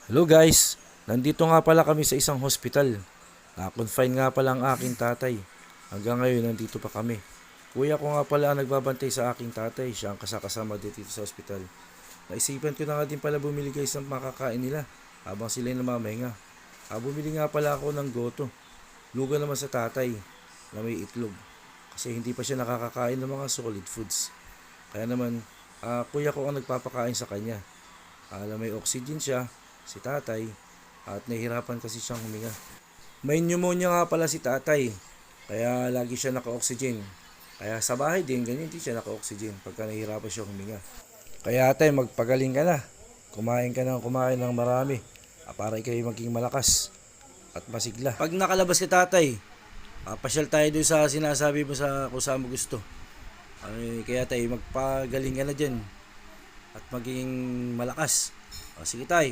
Hello guys, nandito nga pala kami sa isang hospital. Na-confine nga pala ang aking tatay. Hanggang ngayon nandito pa kami. Kuya ko nga pala ang nagbabantay sa aking tatay. Siya ang kasama dito sa hospital. Naisipan ko na nga din pala bumili guys ng makakain nila habang sila namamahinga. Bumili nga pala ako ng goto. Luga naman sa tatay na may itlog. Kasi hindi pa siya nakakakain ng mga solid foods. Kaya naman, kuya ko ang nagpapakain sa kanya. May oxygen siya, si tatay, at nahihirapan kasi siyang huminga. May pneumonia nga pala si tatay, kaya lagi siya naka-oxygen. Kaya sa bahay din, ganyan din siya naka-oxygen pagka nahihirapan siya huminga. Kaya tay, magpagaling ka na. Kumain ka ng marami para ikaw maging malakas at masigla. Pag nakalabas ka tatay, pasyal tayo doon sa sinasabi mo sa kung saan mo gusto. Kaya tay, magpagaling ka na dyan at maging malakas. Sige tay.